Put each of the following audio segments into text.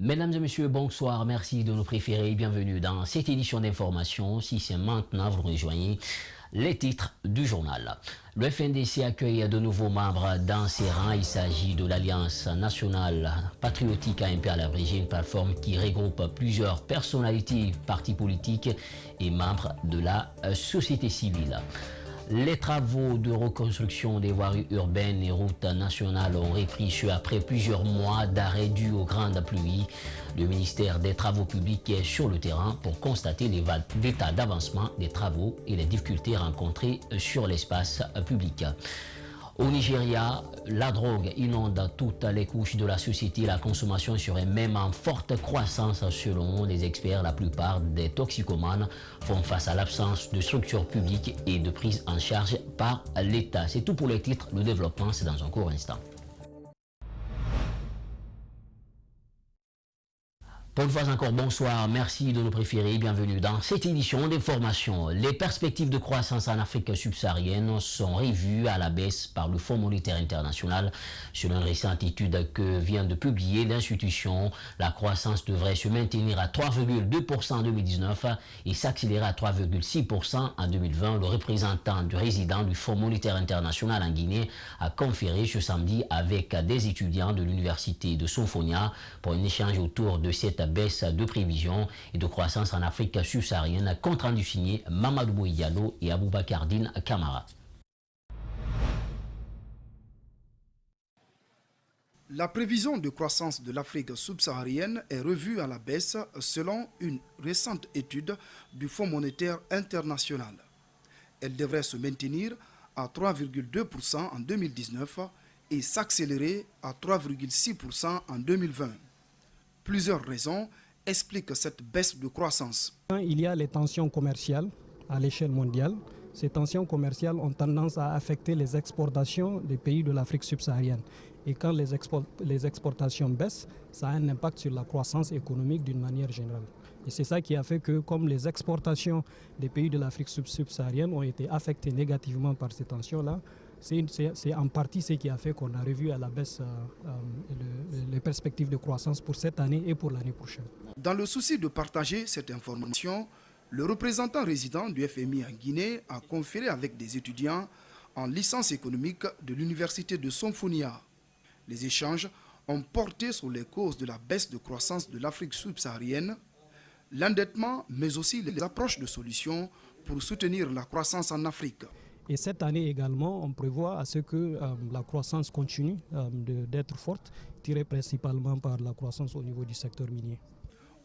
Mesdames et messieurs, bonsoir, merci de nous préférer, bienvenue dans cette édition d'information. Si c'est maintenant, vous rejoignez les titres du journal. Le FNDC accueille de nouveaux membres dans ses rangs. Il s'agit de l'Alliance nationale patriotique AMP à l'abrégé, une plateforme qui regroupe plusieurs personnalités, partis politiques et membres de la société civile. Les travaux de reconstruction des voiries urbaines et routes nationales ont repris après plusieurs mois d'arrêt dû aux grandes pluies. Le ministère des Travaux publics est sur le terrain pour constater l'état d'avancement des travaux et les difficultés rencontrées sur l'espace public. Au Nigeria, la drogue inonde toutes les couches de la société. La consommation serait même en forte croissance selon les experts. La plupart des toxicomanes font face à l'absence de structures publiques et de prise en charge par l'État. C'est tout pour les titres. Le développement, c'est dans un court instant. Pour une fois encore, bonsoir, merci de nous préférer, bienvenue dans cette édition d'information. Les perspectives de croissance en Afrique subsaharienne sont revues à la baisse par le Fonds monétaire international. Selon une récente étude que vient de publier l'institution, la croissance devrait se maintenir à 3,2% en 2019 et s'accélérer à 3,6% en 2020. Le représentant du résident du Fonds monétaire international en Guinée a conféré ce samedi avec des étudiants de l'université de Sofonia pour un échange autour de cette baisse de prévision et de croissance en Afrique subsaharienne, compte rendu signé Mamadou Bouyalo et Aboubakar Din Kamara. La prévision de croissance de l'Afrique subsaharienne est revue à la baisse selon une récente étude du Fonds monétaire international. Elle devrait se maintenir à 3,2% en 2019 et s'accélérer à 3,6% en 2020. Plusieurs raisons expliquent cette baisse de croissance. Il y a les tensions commerciales à l'échelle mondiale. Ces tensions commerciales ont tendance à affecter les exportations des pays de l'Afrique subsaharienne. Et quand les exportations baissent, ça a un impact sur la croissance économique d'une manière générale. Et c'est ça qui a fait que, comme les exportations des pays de l'Afrique subsaharienne ont été affectées négativement par ces tensions-là, c'est en partie ce qui a fait qu'on a revu à la baisse les perspectives de croissance pour cette année et pour l'année prochaine. Dans le souci de partager cette information, le représentant résident du FMI en Guinée a conféré avec des étudiants en licence économique de l'université de Sofonia. Les échanges ont porté sur les causes de la baisse de croissance de l'Afrique subsaharienne, l'endettement, mais aussi les approches de solutions pour soutenir la croissance en Afrique. Et cette année également, on prévoit à ce que la croissance continue d'être forte, tirée principalement par la croissance au niveau du secteur minier.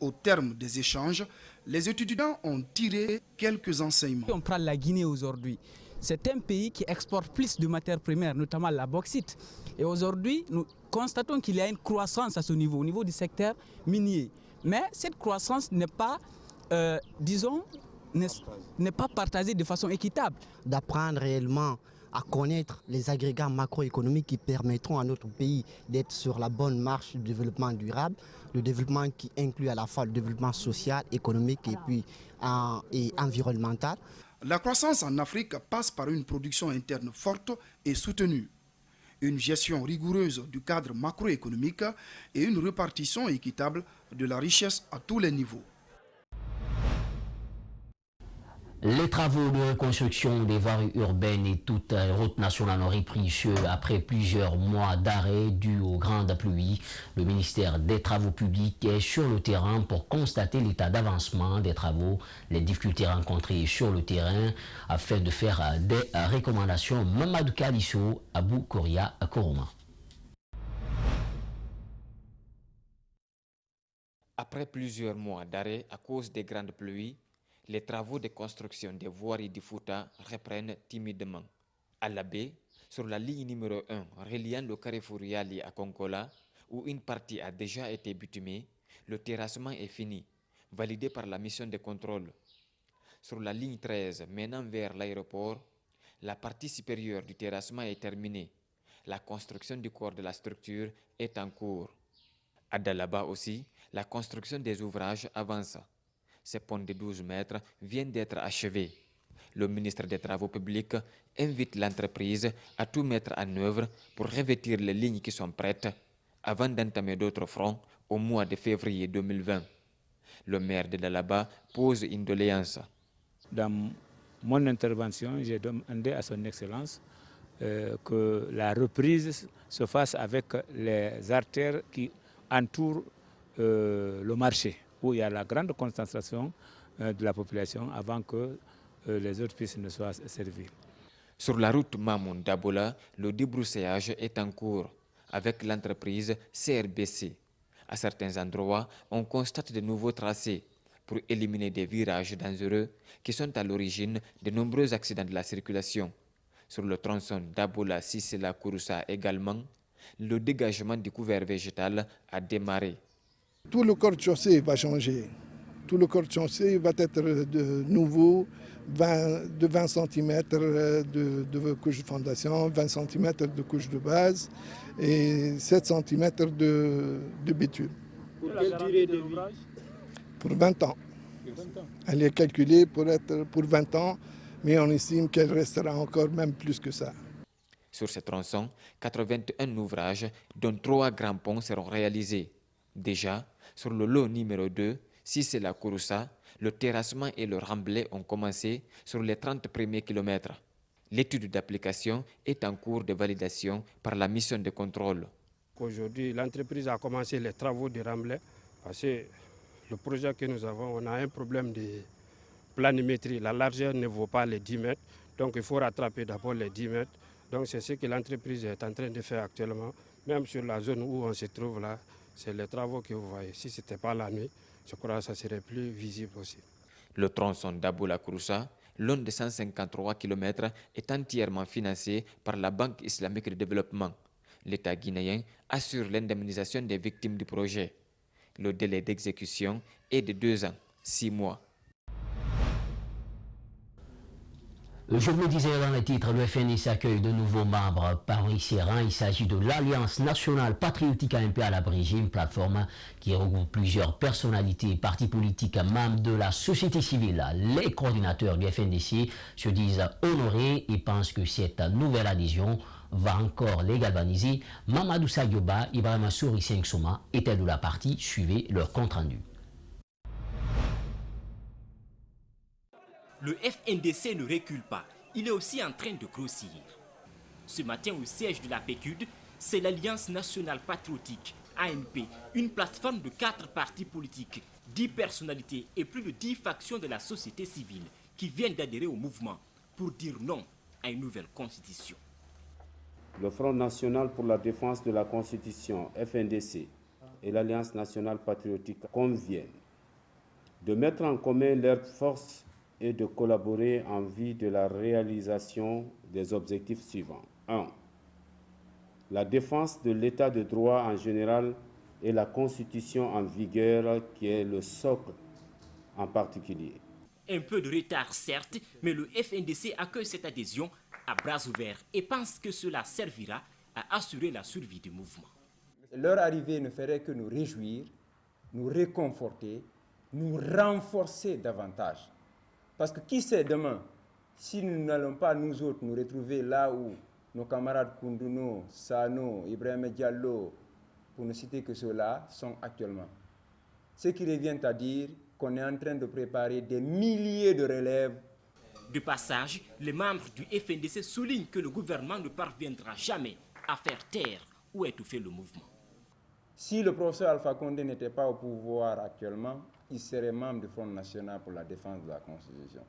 Au terme des échanges, les étudiants ont tiré quelques enseignements. On prend la Guinée aujourd'hui. C'est un pays qui exporte plus de matières premières, notamment la bauxite. Et aujourd'hui, nous constatons qu'il y a une croissance à ce niveau, au niveau du secteur minier. Mais cette croissance n'est pas, n'est pas partagée de façon équitable. D'apprendre réellement à connaître les agrégats macroéconomiques qui permettront à notre pays d'être sur la bonne marche du développement durable, le développement qui inclut à la fois le développement social, économique et puis et environnemental. La croissance en Afrique passe par une production interne forte et soutenue, une gestion rigoureuse du cadre macroéconomique et une répartition équitable de la richesse à tous les niveaux. Les travaux de reconstruction des voiries urbaines et toutes les routes nationales ont repris après plusieurs mois d'arrêt dû aux grandes pluies. Le ministère des Travaux publics est sur le terrain pour constater l'état d'avancement des travaux, les difficultés rencontrées sur le terrain afin de faire des recommandations. Mamadou Kalisso, Abou Koria, Koroma. Après plusieurs mois d'arrêt à cause des grandes pluies, les travaux de construction des voiries du Fouta reprennent timidement. À la baie, sur la ligne numéro 1 reliant le carrefour Yali à Konkola, où une partie a déjà été bitumée, le terrassement est fini, validé par la mission de contrôle. Sur la ligne 13 menant vers l'aéroport, la partie supérieure du terrassement est terminée. La construction du corps de la structure est en cours. À Dalaba aussi, la construction des ouvrages avance. Ces ponts de 12 mètres viennent d'être achevés. Le ministre des Travaux publics invite l'entreprise à tout mettre en œuvre pour revêtir les lignes qui sont prêtes avant d'entamer d'autres fronts au mois de février 2020. Le maire de Dalaba pose une doléance. Dans mon intervention, j'ai demandé à son Excellence que la reprise se fasse avec les artères qui entourent le marché, où il y a la grande concentration de la population avant que les autres pistes ne soient servies. Sur la route Mamoun d'Abola, le débroussaillage est en cours avec l'entreprise CRBC. À certains endroits, on constate de nouveaux tracés pour éliminer des virages dangereux qui sont à l'origine de nombreux accidents de la circulation. Sur le tronçon d'Abola-Sissela-Kouroussa également, le dégagement du couvert végétal a démarré. Tout le corps de chaussée va changer. Tout le corps de chaussée va être de nouveau de 20 cm de couche de fondation, 20 cm de couche de base et 7 cm de bitume. Pour quelle durée de l'ouvrage? Pour 20 ans. Elle est calculée pour 20 ans, mais on estime qu'elle restera encore même plus que ça. Sur ce tronçon, 81 ouvrages, dont 3 grands ponts, seront réalisés. Déjà, sur le lot numéro 2, Sissela-Kouroussa, le terrassement et le remblai ont commencé sur les 30 premiers kilomètres. L'étude d'application est en cours de validation par la mission de contrôle. Aujourd'hui, l'entreprise a commencé les travaux de remblai parce que le projet que nous avons, on a un problème de planimétrie. La largeur ne vaut pas les 10 mètres, donc il faut rattraper d'abord les 10 mètres. Donc c'est ce que l'entreprise est en train de faire actuellement. Même sur la zone où on se trouve là, c'est les travaux que vous voyez. Si ce n'était pas la nuit, je crois que ça serait plus visible aussi. Le tronçon d'Abola-Kouroussa, long de 153 km, est entièrement financé par la Banque islamique de développement. L'État guinéen assure l'indemnisation des victimes du projet. Le délai d'exécution est de 2 ans, 6 mois. Je vous le disais dans le titre, le FNDC accueille de nouveaux membres parmi ses rangs. Il s'agit de l'Alliance nationale patriotique AMP à l'abrégé, une plateforme qui regroupe plusieurs personnalités, partis politiques, membres de la société civile. Les coordinateurs du FNDC se disent honorés et pensent que cette nouvelle adhésion va encore les galvaniser. Mamadou Sagyoba, Ibrahima Souri Soma étaient de la partie. Suivez leur compte rendu. Le FNDC ne recule pas, il est aussi en train de grossir. Ce matin au siège de la PQD, c'est l'Alliance nationale patriotique, ANP, une plateforme de 4 partis politiques, 10 personnalités et plus de 10 factions de la société civile qui viennent d'adhérer au mouvement pour dire non à une nouvelle constitution. Le Front national pour la défense de la Constitution, FNDC, et l'Alliance nationale patriotique conviennent de mettre en commun leurs forces et de collaborer en vue de la réalisation des objectifs suivants. 1. La défense de l'état de droit en général et la Constitution en vigueur qui est le socle en particulier. Un peu de retard certes, mais le FNDC accueille cette adhésion à bras ouverts et pense que cela servira à assurer la survie du mouvement. Leur arrivée ne ferait que nous réjouir, nous réconforter, nous renforcer davantage. Parce que qui sait demain, si nous n'allons pas nous autres nous retrouver là où nos camarades Koundouno, Sano, Ibrahim Diallo, pour ne citer que ceux-là, sont actuellement. Ce qui revient à dire qu'on est en train de préparer des milliers de relèves. De passage, les membres du FNDC soulignent que le gouvernement ne parviendra jamais à faire taire ou étouffer le mouvement. Si le professeur Alpha Condé n'était pas au pouvoir actuellement, il serait membre du Front national pour la défense de la Constitution.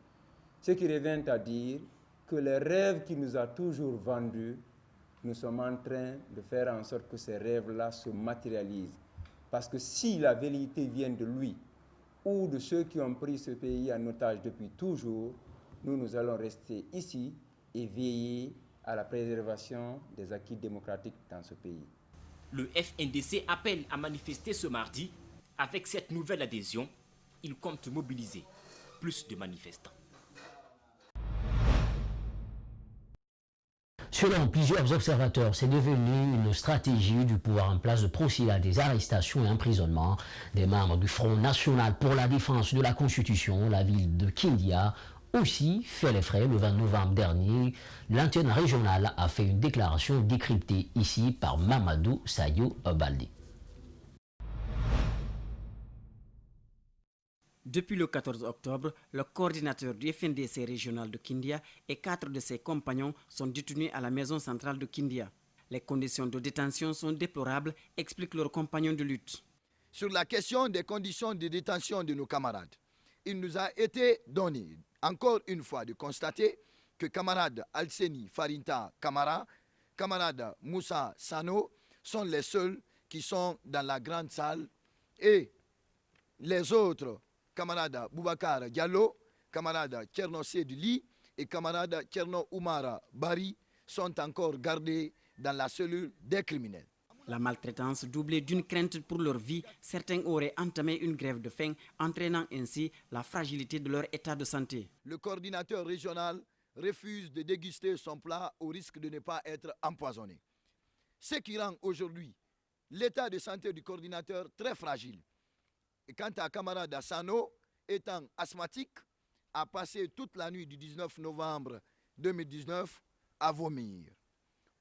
Ce qui revient à dire que les rêves qu'il nous a toujours vendus, nous sommes en train de faire en sorte que ces rêves-là se matérialisent. Parce que si la vérité vient de lui ou de ceux qui ont pris ce pays en otage depuis toujours, nous allons rester ici et veiller à la préservation des acquis démocratiques dans ce pays. Le FNDC appelle à manifester ce mardi. Avec cette nouvelle adhésion, il compte mobiliser plus de manifestants. Selon plusieurs observateurs, c'est devenu une stratégie du pouvoir en place de procéder à des arrestations et emprisonnements des membres du Front national pour la défense de la Constitution. La ville de Kindia aussi fait les frais. Le 20 novembre dernier, l'antenne régionale a fait une déclaration décryptée ici par Mamadou Sayo Baldé. Depuis le 14 octobre, le coordinateur du FNDC régional de Kindia et 4 de ses compagnons sont détenus à la maison centrale de Kindia. Les conditions de détention sont déplorables, expliquent leurs compagnons de lutte. Sur la question des conditions de détention de nos camarades, il nous a été donné, encore une fois, de constater que camarades Alseni Farinta Kamara, camarades Moussa Sano sont les seuls qui sont dans la grande salle et les autres, camarades Boubacar Diallo, camarades Kerno Sedili et camarades Kerno Oumara Bari sont encore gardés dans la cellule des criminels. La maltraitance doublée d'une crainte pour leur vie, certains auraient entamé une grève de faim, entraînant ainsi la fragilité de leur état de santé. Le coordinateur régional refuse de déguster son plat au risque de ne pas être empoisonné. Ce qui rend aujourd'hui l'état de santé du coordinateur très fragile. Et quant à camarade Asano, étant asthmatique, a passé toute la nuit du 19 novembre 2019 à vomir.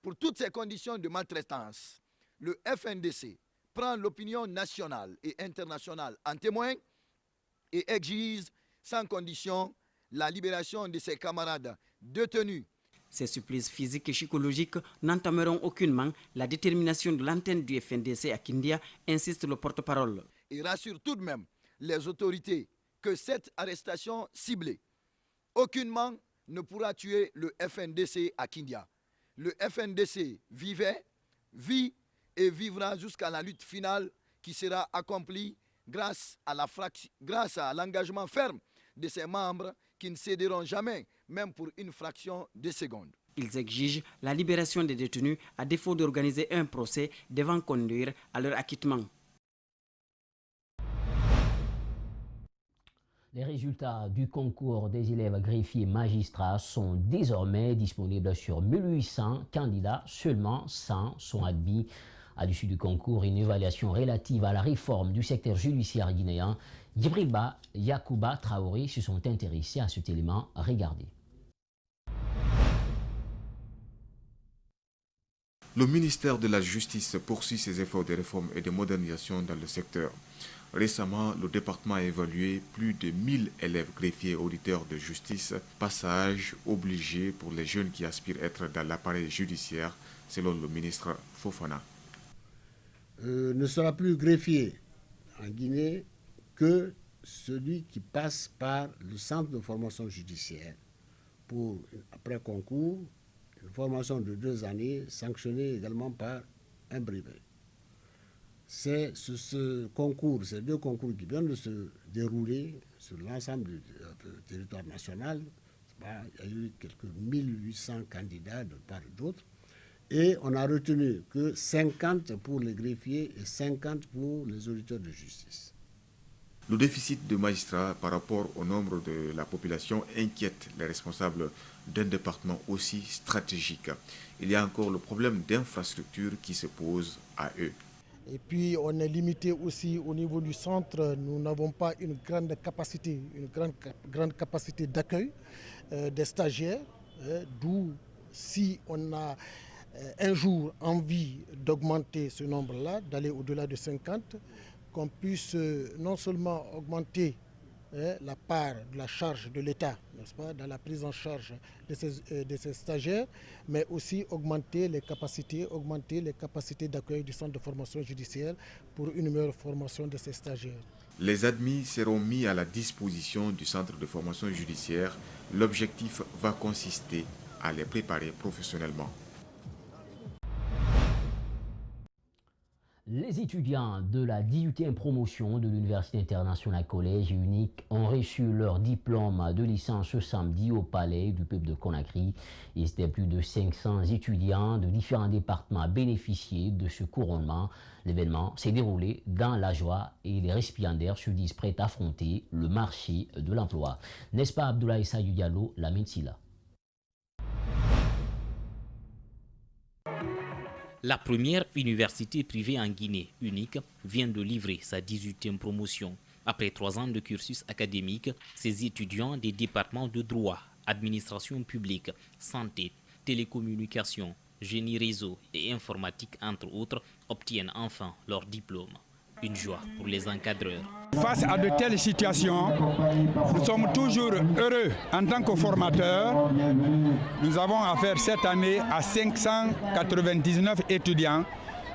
Pour toutes ces conditions de maltraitance, le FNDC prend l'opinion nationale et internationale en témoin et exige sans condition la libération de ses camarades détenus. Ces supplices physiques et psychologiques n'entameront aucunement la détermination de l'antenne du FNDC à Kindia, insiste le porte-parole. Il rassure tout de même les autorités que cette arrestation ciblée aucunement ne pourra tuer le FNDC à Kindia. Le FNDC vivait, vit et vivra jusqu'à la lutte finale qui sera accomplie grâce à l'engagement ferme de ses membres qui ne céderont jamais, même pour une fraction de seconde. Ils exigent la libération des détenus à défaut d'organiser un procès devant conduire à leur acquittement. Les résultats du concours des élèves greffiers magistrats sont désormais disponibles sur 1800 candidats. Seulement 100 sont admis. À l'issue du concours, une évaluation relative à la réforme du secteur judiciaire guinéen, Djibriba Yacouba Traoré se sont intéressés à cet élément. Regardez. Le ministère de la Justice poursuit ses efforts de réforme et de modernisation dans le secteur. Récemment, le département a évalué plus de 1000 élèves greffiers auditeurs de justice, passage obligé pour les jeunes qui aspirent à être dans l'appareil judiciaire, selon le ministre Fofana. Ne sera plus greffier en Guinée que celui qui passe par le centre de formation judiciaire pour, après concours, une formation de 2 années sanctionnée également par un brevet. C'est ce concours, ces 2 concours qui viennent de se dérouler sur l'ensemble du territoire national. Il y a eu quelques 1800 candidats de part et d'autre. Et on a retenu que 50 pour les greffiers et 50 pour les auditeurs de justice. Le déficit de magistrats par rapport au nombre de la population inquiète les responsables d'un département aussi stratégique. Il y a encore le problème d'infrastructure qui se pose à eux. Et puis on est limité aussi au niveau du centre, nous n'avons pas une grande capacité d'accueil des stagiaires, d'où si on a un jour envie d'augmenter ce nombre-là, d'aller au-delà de 50, qu'on puisse non seulement augmenter la part de la charge de l'État, n'est-ce pas, dans la prise en charge de ces stagiaires, mais aussi augmenter les capacités d'accueil du centre de formation judiciaire pour une meilleure formation de ces stagiaires. Les admis seront mis à la disposition du centre de formation judiciaire. L'objectif va consister à les préparer professionnellement. Les étudiants de la 18e promotion de l'Université internationale Collège Unique ont reçu leur diplôme de licence ce samedi au Palais du peuple de Conakry. Et c'était plus de 500 étudiants de différents départements à bénéficier de ce couronnement. L'événement s'est déroulé dans la joie et les récipiendaires se disent prêts à affronter le marché de l'emploi. N'est-ce pas Abdoulaye Saïdou Diallo, la Silla? La première université privée en Guinée, Unique, vient de livrer sa 18e promotion. Après 3 ans de cursus académique, ses étudiants des départements de droit, administration publique, santé, télécommunications, génie réseau et informatique, entre autres, obtiennent enfin leur diplôme. Une joie pour les encadreurs. Face à de telles situations, nous sommes toujours heureux en tant que formateurs. Nous avons affaire cette année à 599 étudiants,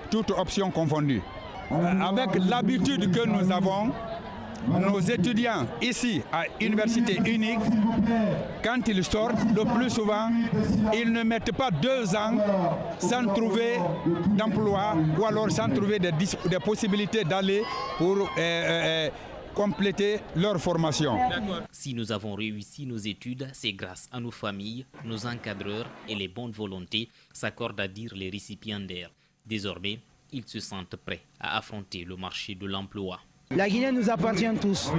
toutes options confondues. Avec l'habitude que nous avons, nos étudiants ici à Université Unique, quand ils sortent, le plus souvent, ils ne mettent pas 2 ans sans trouver d'emploi ou alors sans trouver des possibilités d'aller pour compléter leur formation. Si nous avons réussi nos études, c'est grâce à nos familles, nos encadreurs et les bonnes volontés, s'accordent à dire les récipiendaires. Désormais, ils se sentent prêts à affronter le marché de l'emploi. La Guinée nous appartient tous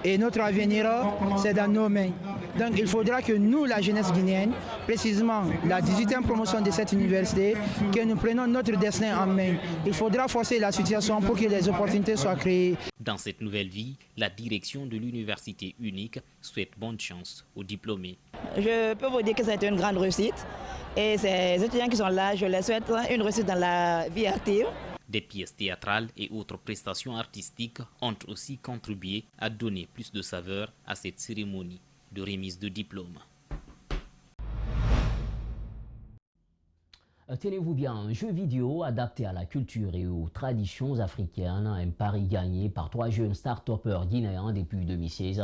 et notre avenir, c'est dans nos mains. Donc il faudra que nous, la jeunesse guinéenne, précisément la 18e promotion de cette université, que nous prenions notre destin en main. Il faudra forcer la situation pour que les opportunités soient créées. Dans cette nouvelle vie, la direction de l'Université Unique souhaite bonne chance aux diplômés. Je peux vous dire que c'est une grande réussite. Et ces étudiants qui sont là, je les souhaite une réussite dans la vie active. Des pièces théâtrales et autres prestations artistiques ont aussi contribué à donner plus de saveur à cette cérémonie de remise de diplôme. Tenez-vous bien, un jeu vidéo adapté à la culture et aux traditions africaines, un pari gagné par 3 jeunes start-upers guinéens depuis 2016.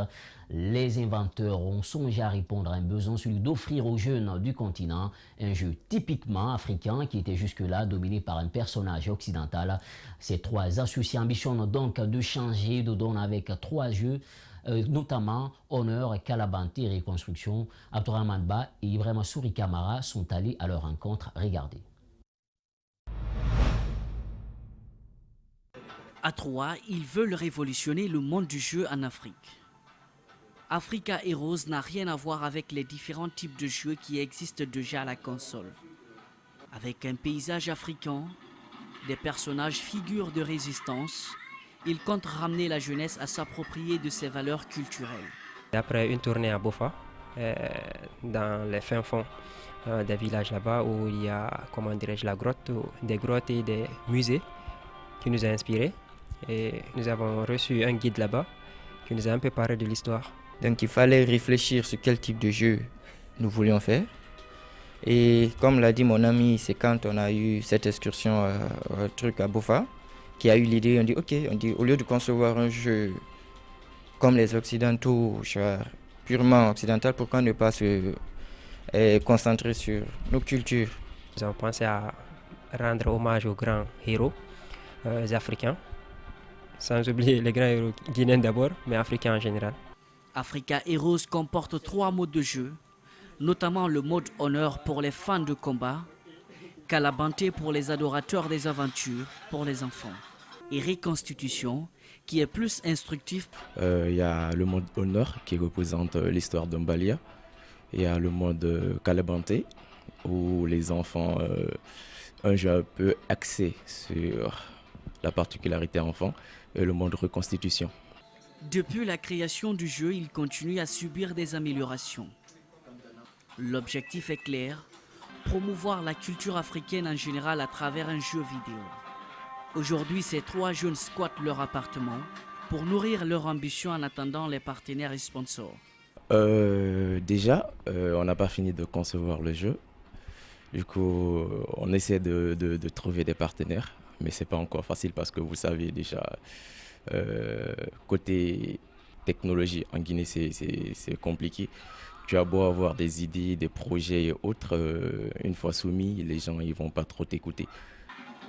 Les inventeurs ont songé à répondre à un besoin, celui d'offrir aux jeunes du continent un jeu typiquement africain qui était jusque-là dominé par un personnage occidental. Ces 3 associés ambitionnent donc de changer de donne avec 3 jeux, notamment Honneur, Kalabanté, Reconstruction. Abdourahmane Ba et Ibrahima Souri Kamara sont allés à leur rencontre. Regardez. À 3, ils veulent révolutionner le monde du jeu en Afrique. Africa Heroes n'a rien à voir avec les différents types de jeux qui existent déjà à la console. Avec un paysage africain, des personnages figures de résistance, il compte ramener la jeunesse à s'approprier de ses valeurs culturelles. Après une tournée à Bofa, dans les fins fonds des villages là-bas où il y a, des grottes et des musées qui nous ont inspirés. Et nous avons reçu un guide là-bas qui nous a un peu parlé de l'histoire. Donc il fallait réfléchir sur quel type de jeu nous voulions faire. Et comme l'a dit mon ami, c'est quand on a eu cette excursion à Bofa, qui a eu l'idée, on dit au lieu de concevoir un jeu comme les Occidentaux, purement occidental, pourquoi ne pas se concentrer sur nos cultures? Nous avons pensé à rendre hommage aux grands héros africains, sans oublier les grands héros guinéens d'abord, mais africains en général. Africa Heroes comporte 3 modes de jeu, notamment le mode Honneur pour les fans de combat, Kalabanté pour les adorateurs des aventures, pour les enfants, et Reconstitution qui est plus instructif. Il y a le mode Honneur qui représente l'histoire d'Ambalia. Il y a le mode Kalabanté où les enfants, un jeu un peu axé sur la particularité enfant, et le mode Reconstitution. Depuis la création du jeu, il continue à subir des améliorations. L'objectif est clair, promouvoir la culture africaine en général à travers un jeu vidéo. Aujourd'hui, ces 3 jeunes squattent leur appartement pour nourrir leur ambition en attendant les partenaires et sponsors. Déjà, on n'a pas fini de concevoir le jeu. Du coup, on essaie de trouver des partenaires, mais ce n'est pas encore facile parce que vous savez déjà, côté technologie en Guinée, c'est compliqué. Tu as beau avoir des idées, des projets et autres, une fois soumis, les gens ne vont pas trop t'écouter.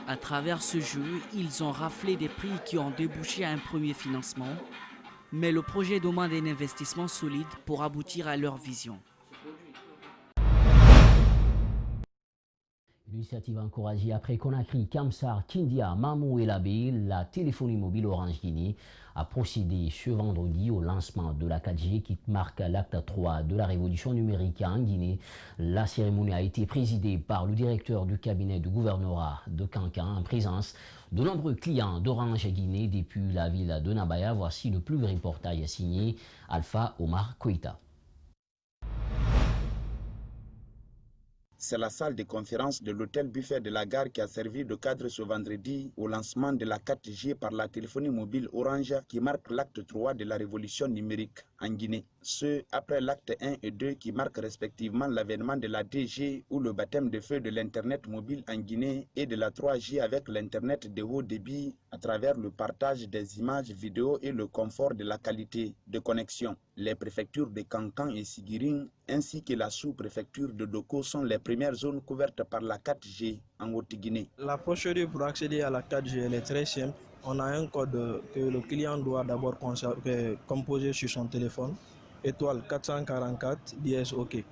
À travers ce jeu, ils ont raflé des prix qui ont débouché à un premier financement, mais le projet demande un investissement solide pour aboutir à leur vision. L'initiative encouragée après Conakry, Kamsar, Kindia, Mamou et Labé, la téléphonie mobile Orange Guinée a procédé ce vendredi au lancement de la 4G qui marque l'acte 3 de la révolution numérique en Guinée. La cérémonie a été présidée par le directeur du cabinet du gouvernorat de Kankan en présence de nombreux clients d'Orange Guinée depuis la ville de Nabaya. Voici le plus reportage signé Alpha Omar Koïta. C'est la salle de conférence de l'hôtel Buffet de la Gare qui a servi de cadre ce vendredi au lancement de la 4G par la téléphonie mobile Orange qui marque l'acte 3 de la révolution numérique en Guinée. Ce après l'acte 1 et 2 qui marquent respectivement l'avènement de la 2G ou le baptême de feu de l'Internet mobile en Guinée et de la 3G avec l'Internet de haut débit à travers le partage des images, vidéos et le confort de la qualité de connexion. Les préfectures de Kankan et Sigiring ainsi que la sous-préfecture de Doko sont les premières zones couvertes par la 4G en Haute-Guinée. La procédure pour accéder à la 4G elle est très simple. On a un code que le client doit d'abord composer sur son téléphone, étoile 444 dièse OK.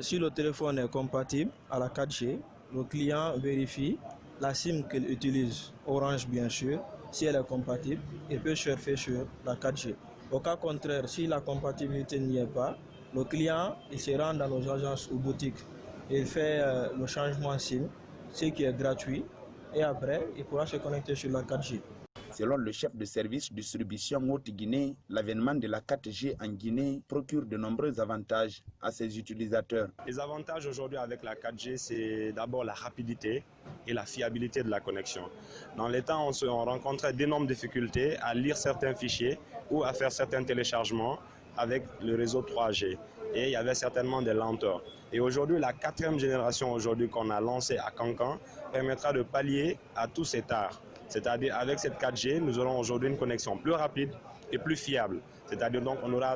Si le téléphone est compatible à la 4G, le client vérifie la SIM qu'il utilise, Orange bien sûr, si elle est compatible, et peut surfer sur la 4G. Au cas contraire, si la compatibilité n'y est pas, le client il se rend dans nos agences ou boutiques, il fait le changement SIM, ce qui est gratuit, et après il pourra se connecter sur la 4G. Selon le chef de service distribution Haute-Guinée, l'avènement de la 4G en Guinée procure de nombreux avantages à ses utilisateurs. Les avantages aujourd'hui avec la 4G, c'est d'abord la rapidité et la fiabilité de la connexion. Dans les temps, on rencontrait d'énormes difficultés à lire certains fichiers ou à faire certains téléchargements avec le réseau 3G. Et il y avait certainement des lenteurs. Et aujourd'hui, la 4e génération qu'on a lancée à Kankan permettra de pallier à tous ces tares. C'est-à-dire avec cette 4G, nous aurons aujourd'hui une connexion plus rapide et plus fiable. C'est-à-dire donc on aura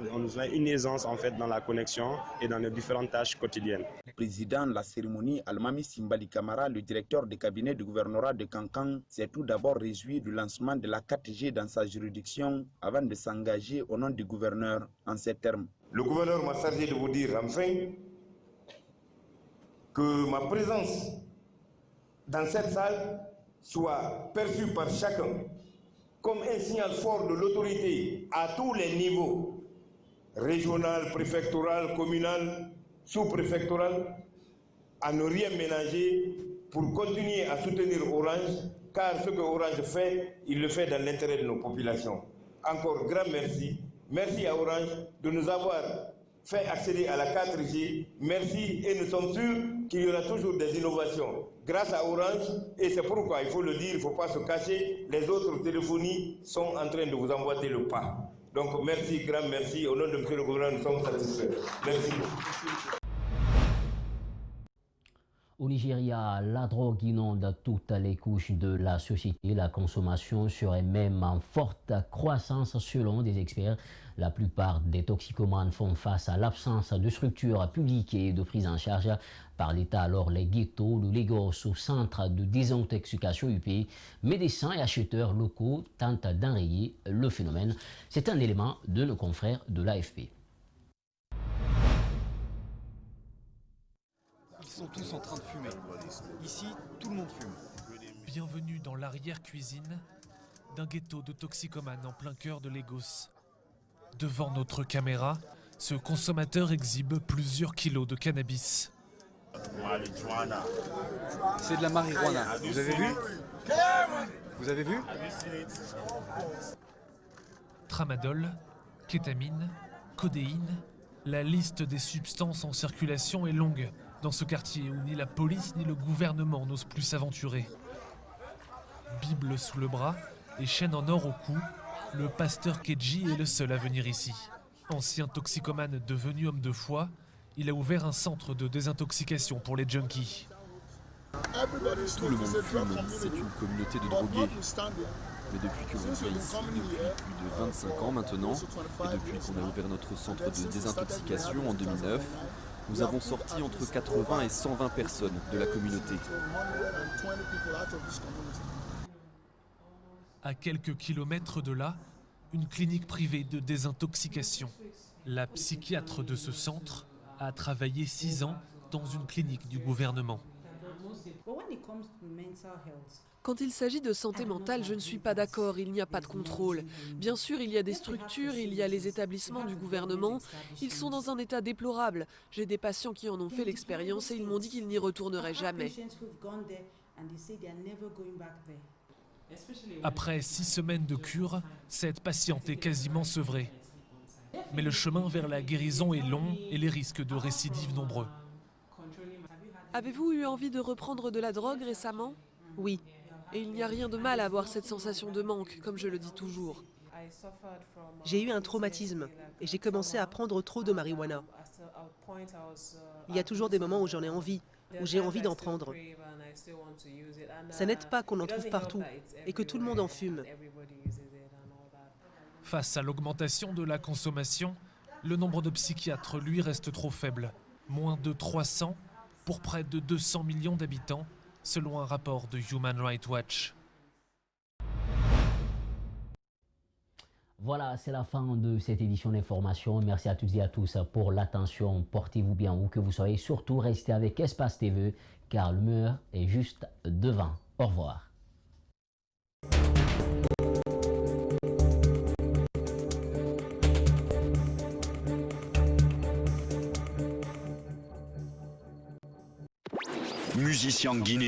une aisance en fait dans la connexion et dans les différentes tâches quotidiennes. Président de la cérémonie, Almami Simbali Kamara, le directeur de cabinet du gouvernorat de Kankan, s'est tout d'abord réjoui du lancement de la 4G dans sa juridiction avant de s'engager au nom du gouverneur en ces termes. Le gouverneur m'a chargé de vous dire enfin que ma présence dans cette salle soit perçue par chacun comme un signal fort de l'autorité à tous les niveaux, régional, préfectoral, communal, sous-préfectoral, à ne rien ménager pour continuer à soutenir Orange, car ce que Orange fait, il le fait dans l'intérêt de nos populations. Encore grand merci. Merci à Orange de nous avoir fait accéder à la 4G. Merci et nous sommes sûrs qu'il y aura toujours des innovations grâce à Orange. Et c'est pourquoi, il faut le dire, il ne faut pas se cacher, les autres téléphonies sont en train de vous emboîter le pas. Donc merci, grand merci. Au nom de M. le gouverneur, nous sommes satisfaits. Merci. Au Nigeria, la drogue inonde toutes les couches de la société. La consommation serait même en forte croissance selon des experts. La plupart des toxicomanes font face à l'absence de structures publiques et de prise en charge par l'État. Alors les ghettos de Lagos, au centre de désintoxication UP, médecins et acheteurs locaux tentent d'enrayer le phénomène. C'est un élément de nos confrères de l'AFP. Ils sont tous en train de fumer. Ici, tout le monde fume. Bienvenue dans l'arrière-cuisine d'un ghetto de toxicomanes en plein cœur de Lagos. Devant notre caméra, ce consommateur exhibe plusieurs kilos de cannabis. C'est de la marijuana. Vous avez vu? Vous avez vu? Tramadol, kétamine, codéine, la liste des substances en circulation est longue dans ce quartier où ni la police ni le gouvernement n'osent plus s'aventurer. Bible sous le bras et chaîne en or au cou, le pasteur Keji est le seul à venir ici. Ancien toxicomane devenu homme de foi, il a ouvert un centre de désintoxication pour les junkies. Tout le monde fume, c'est une communauté de drogués. Mais depuis que l'on vit ici, depuis plus de 25 ans maintenant, et depuis qu'on a ouvert notre centre de désintoxication en 2009, nous avons sorti entre 80 et 120 personnes de la communauté. À quelques kilomètres de là, une clinique privée de désintoxication. La psychiatre de ce centre a travaillé 6 ans dans une clinique du gouvernement. Quand il s'agit de santé mentale, je ne suis pas d'accord, il n'y a pas de contrôle. Bien sûr, il y a des structures, il y a les établissements du gouvernement. Ils sont dans un état déplorable. J'ai des patients qui en ont fait l'expérience et ils m'ont dit qu'ils n'y retourneraient jamais. Après 6 semaines de cure, cette patiente est quasiment sevrée. Mais le chemin vers la guérison est long et les risques de récidive nombreux. Avez-vous eu envie de reprendre de la drogue récemment? Oui. Et il n'y a rien de mal à avoir cette sensation de manque, comme je le dis toujours. J'ai eu un traumatisme et j'ai commencé à prendre trop de marijuana. Il y a toujours des moments où j'en ai envie, où j'ai envie d'en prendre. Ça n'aide pas qu'on en trouve partout et que tout le monde en fume. Face à l'augmentation de la consommation, le nombre de psychiatres, lui, reste trop faible. Moins de 300 pour près de 200 millions d'habitants, selon un rapport de Human Rights Watch. Voilà, c'est la fin de cette édition d'information. Merci à toutes et à tous pour l'attention. Portez-vous bien où que vous soyez. Surtout, restez avec Espace TV, car le mur est juste devant. Au revoir. Musicien guinéen.